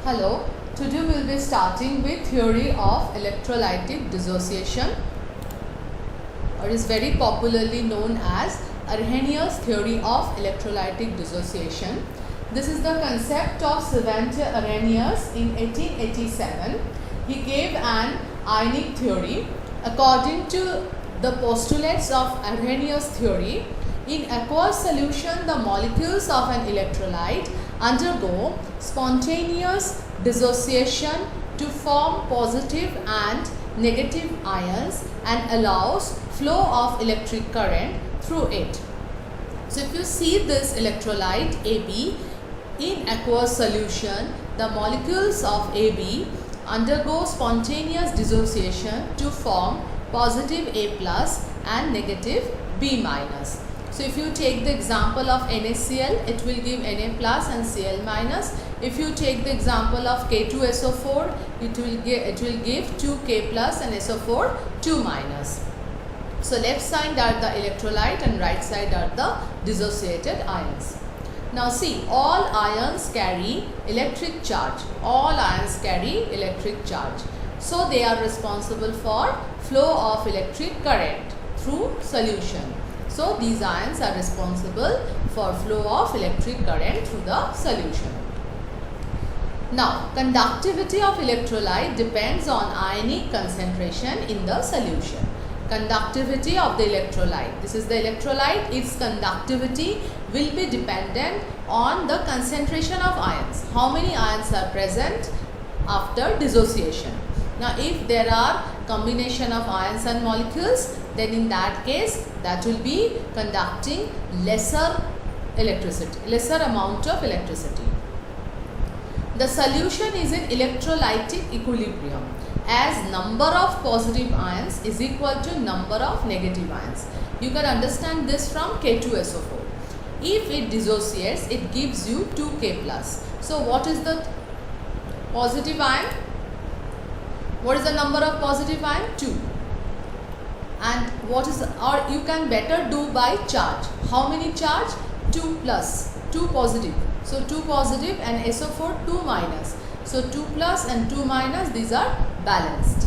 Hello, today we will be starting with theory of electrolytic dissociation, or is very popularly known as Arrhenius theory of electrolytic dissociation. This is the concept of Svante Arrhenius in 1887. He gave an ionic theory. According to the postulates of Arrhenius theory, in aqueous solution, the molecules of an electrolyte undergo spontaneous dissociation to form positive and negative ions and allows flow of electric current through it. So if you see this electrolyte AB in aqueous solution, the molecules of AB undergo spontaneous dissociation to form positive A plus and negative B minus. So if you take the example of NaCl, it will give Na plus and Cl minus. If you take the example of K2SO4, it will give 2K plus and SO4 2 minus. So left side are the electrolyte and right side are the dissociated ions. Now see, all ions carry electric charge. All ions carry electric charge. So they are responsible for flow of electric current through solution. So these ions are responsible for flow of electric current through the solution. Now, conductivity of electrolyte depends on ionic concentration in the solution. Conductivity of the electrolyte. This is the electrolyte. Its conductivity will be dependent on the concentration of ions. How many ions are present after dissociation? Now, if there are combination of ions and molecules, then in that case, that will be conducting lesser electricity, lesser amount of electricity. The solution is in electrolytic equilibrium as number of positive ions is equal to number of negative ions. You can understand this from K2SO4. If it dissociates, it gives you 2K plus. So what is the positive ion? What is the number of positive ion? 2. And what is, or you can better do by charge. How many charge? 2 plus, 2 positive. So 2 positive and SO4 2 minus. So 2 plus and 2 minus, these are balanced.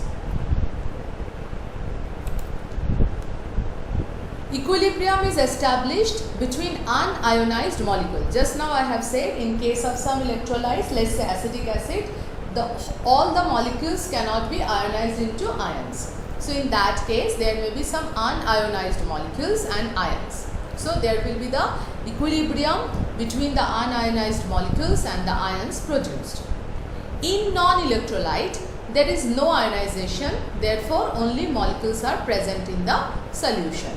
Equilibrium is established between unionized molecules. Just now I have said in case of some electrolytes, let's say acetic acid, all the molecules cannot be ionized into ions. So in that case, there may be some unionized molecules and ions. So there will be the equilibrium between the unionized molecules and the ions produced. In non-electrolyte, there is no ionization, therefore only molecules are present in the solution.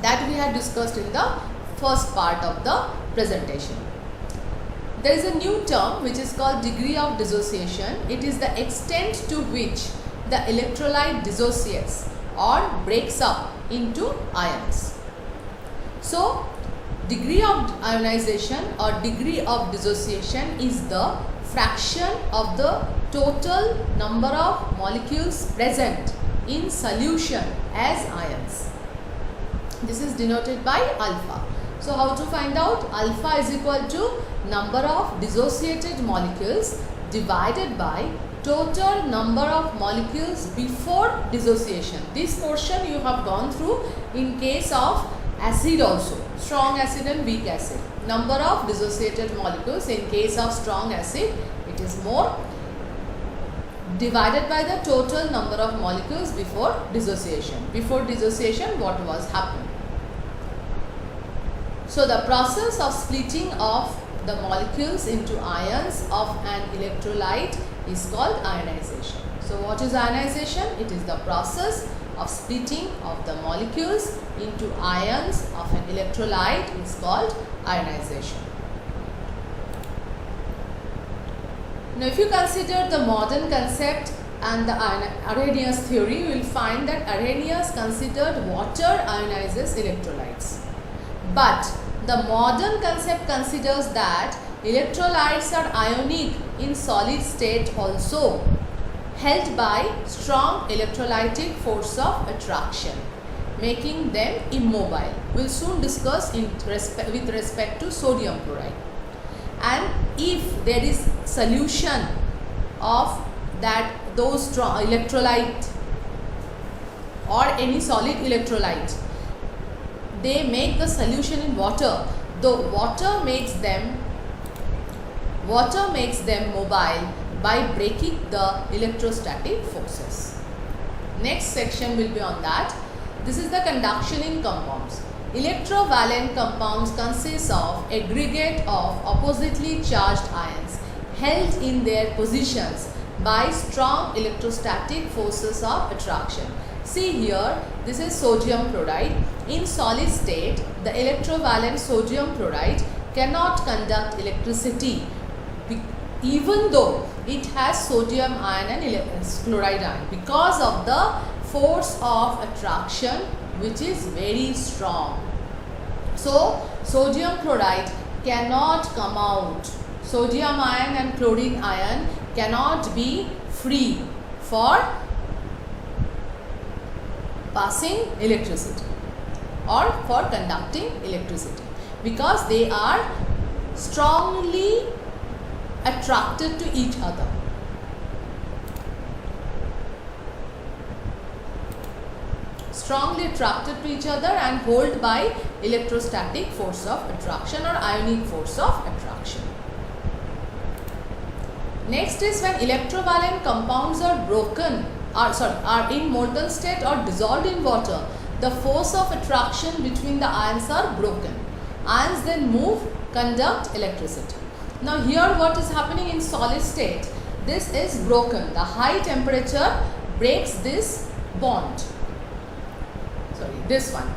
That we had discussed in the first part of the presentation. There is a new term which is called degree of dissociation. It is the extent to which the electrolyte dissociates or breaks up into ions. So, degree of ionization or degree of dissociation is the fraction of the total number of molecules present in solution as ions. This is denoted by alpha. So, how to find out? Alpha is equal to number of dissociated molecules divided by total number of molecules before dissociation. This portion you have gone through in case of acid also, strong acid and weak acid. Number of dissociated molecules in case of strong acid, it is more, divided by the total number of molecules before dissociation. Before dissociation, what was happening? So the process of splitting of the molecules into ions of an electrolyte is called ionization. So what is ionization? It is the process of splitting of the molecules into ions of an electrolyte is called ionization. Now if you consider the modern concept and the Arrhenius theory, you will find that Arrhenius considered water ionizes electrolytes. But the modern concept considers that electrolytes are ionic in solid state also, held by strong electrolytic force of attraction, making them immobile. We will soon discuss with respect to sodium chloride. and if there is solution of those strong electrolyte or any solid electrolyte, they make the solution in water. The water makes them mobile by breaking the electrostatic forces. Next section will be on that. This is the conduction in compounds. Electrovalent compounds consist of aggregate of oppositely charged ions held in their positions by strong electrostatic forces of attraction. See here, this is sodium chloride. In solid state, the electrovalent sodium chloride cannot conduct electricity even though it has sodium ion and chloride ion, because of the force of attraction which is very strong. So sodium chloride cannot come out. Sodium ion and chlorine ion cannot be free for passing electricity or for conducting electricity, because they are strongly attracted to each other. Strongly attracted to each other and hold by electrostatic force of attraction or ionic force of attraction. Next is when electrovalent compounds are in molten state or dissolved in water, the force of attraction between the ions are broken. Ions then move, conduct electricity. Now here what is happening in solid state? This is broken. The high temperature breaks this bond. Sorry, this one.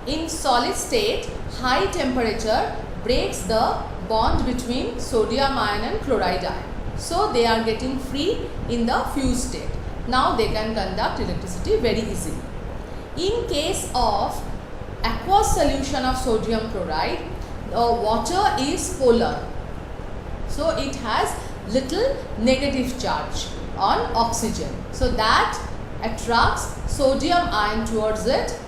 In solid state, high temperature breaks the bond between sodium ion and chloride ion. So they are getting free in the fused state. Now they can conduct electricity very easily. In case of aqueous solution of sodium chloride, water is polar. So it has little negative charge on oxygen. So that attracts sodium ion towards it,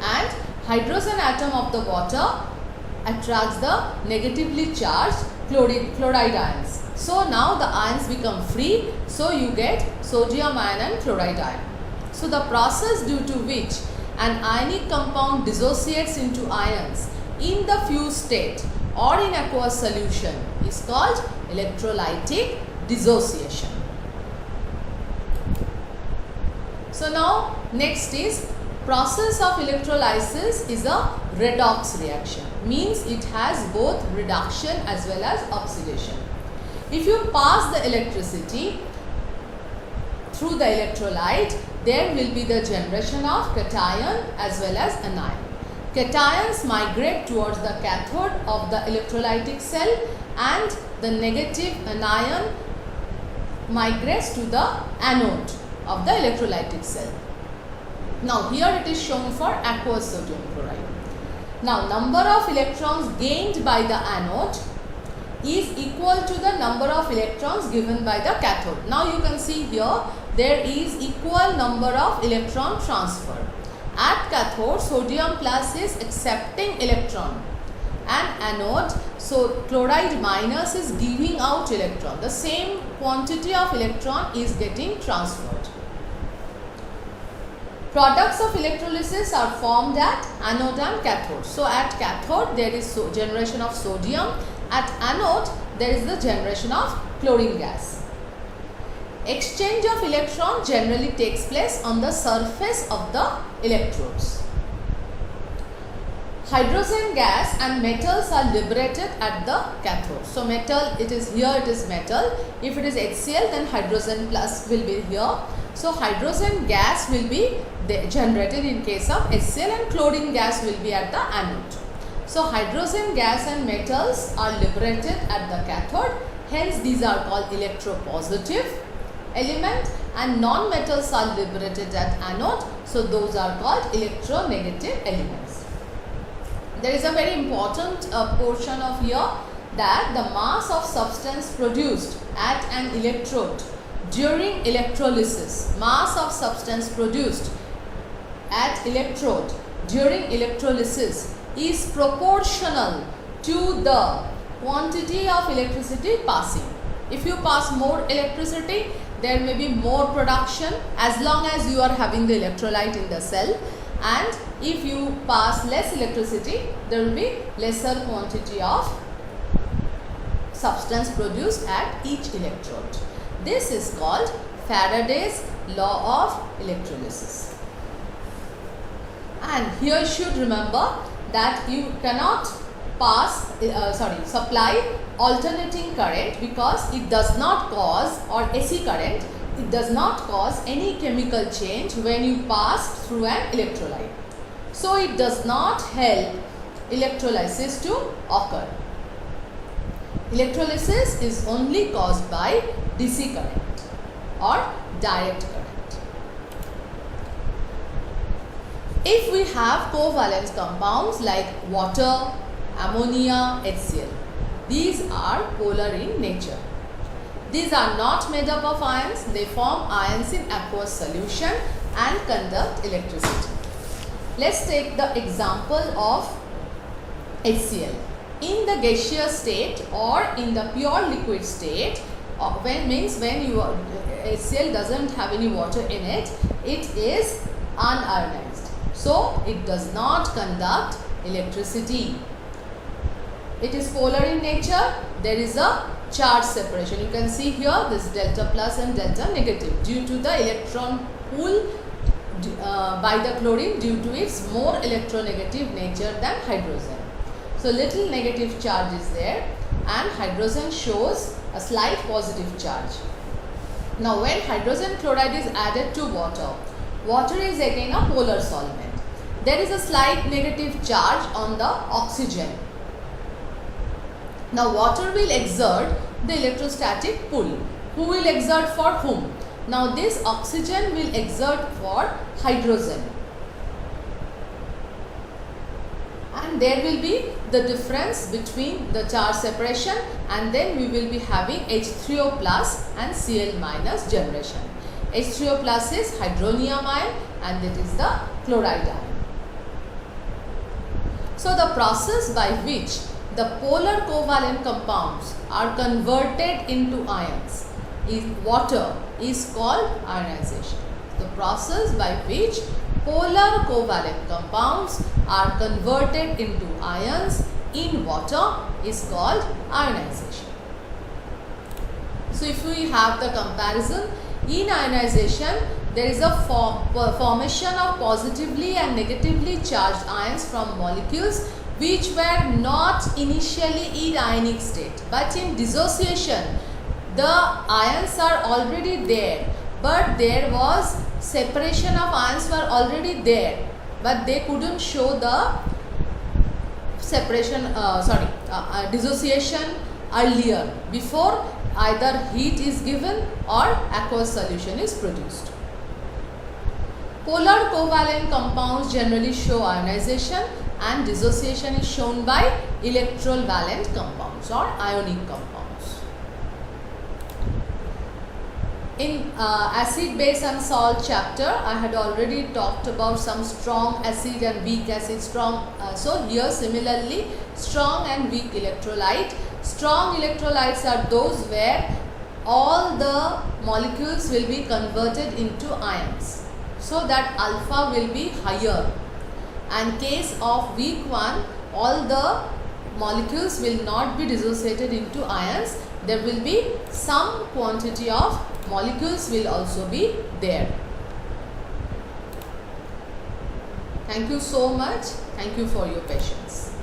and hydrogen atom of the water attracts the negatively charged chloride ions. So now the ions become free. So you get sodium ion and chloride ion. So the process due to which an ionic compound dissociates into ions in the fused state or in aqueous solution is called electrolytic dissociation. So now next is process of electrolysis is a redox reaction. Means it has both reduction as well as oxidation. If you pass the electricity through the electrolyte, there will be the generation of cation as well as anion. Cations migrate towards the cathode of the electrolytic cell and the negative anion migrates to the anode of the electrolytic cell. Now here it is shown for aqueous sodium chloride. Now number of electrons gained by the anode is equal to the number of electrons given by the cathode. Now you can see here there is equal number of electron transfer. At cathode, sodium plus is accepting electron, and anode, so chloride minus is giving out electron. The same quantity of electron is getting transferred. Products of electrolysis are formed at anode and cathode. So at cathode there is generation of sodium. At anode there is the generation of chlorine gas. Exchange of electron generally takes place on the surface of the electrodes. Hydrogen gas and metals are liberated at the cathode. So metal, it is here, it is metal. If it is HCl, then hydrogen plus will be here. So hydrogen gas will be generated in case of HCl, and chlorine gas will be at the anode. So hydrogen gas and metals are liberated at the cathode. Hence these are called electropositive element, and non-metals are liberated at anode. So those are called electronegative elements. There is a very important portion of here, that the mass of substance produced at an electrode during electrolysis, mass of substance produced at electrode during electrolysis is proportional to the quantity of electricity passing. If you pass more electricity, there may be more production as long as you are having the electrolyte in the cell, and if you pass less electricity, there will be lesser quantity of substance produced at each electrode. This is called Faraday's law of electrolysis. And here you should remember that you cannot supply alternating current, because it does not cause, or AC current, it does not cause any chemical change when you pass through an electrolyte. So it does not help electrolysis to occur. Electrolysis is only caused by DC current or direct current. If we have covalent compounds like water, ammonia, HCl, these are polar in nature. These are not made up of ions. They form ions in aqueous solution and conduct electricity. Let's take the example of HCl. In the gaseous state or in the pure liquid state, when HCl doesn't have any water in it, it is unionized. So it does not conduct electricity. It is polar in nature. There is a charge separation. You can see here this delta plus and delta negative due to the electron pool by the chlorine due to its more electronegative nature than hydrogen. So little negative charge is there, and hydrogen shows a slight positive charge. Now when hydrogen chloride is added to water, water is again a polar solvent. There is a slight negative charge on the oxygen. Now water will exert the electrostatic pull. Who will exert for whom? Now this oxygen will exert for hydrogen. And there will be the difference between the charge separation, and then we will be having H3O plus and Cl minus generation. H3O plus is hydronium ion and it is the chloride ion. So the process by which the polar covalent compounds are converted into ions in water is called ionization. The process by which polar covalent compounds are converted into ions in water is called ionization. So if we have the comparison, in ionization there is a formation of positively and negatively charged ions from molecules which were not initially in ionic state, but in dissociation the ions are already there, but there was separation of ions were already there, but they couldn't show the separation dissociation earlier, before either heat is given or aqueous solution is produced. Polar covalent compounds generally show ionization, and dissociation is shown by electral valent compounds or ionic compounds. In acid, base and salt chapter, I had already talked about some strong acid and weak acid. So here similarly, strong and weak electrolyte. Strong electrolytes are those where all the molecules will be converted into ions, so that alpha will be higher. And case of weak one, all the molecules will not be dissociated into ions. There will be some quantity of molecules will also be there. Thank you so much. Thank you for your patience.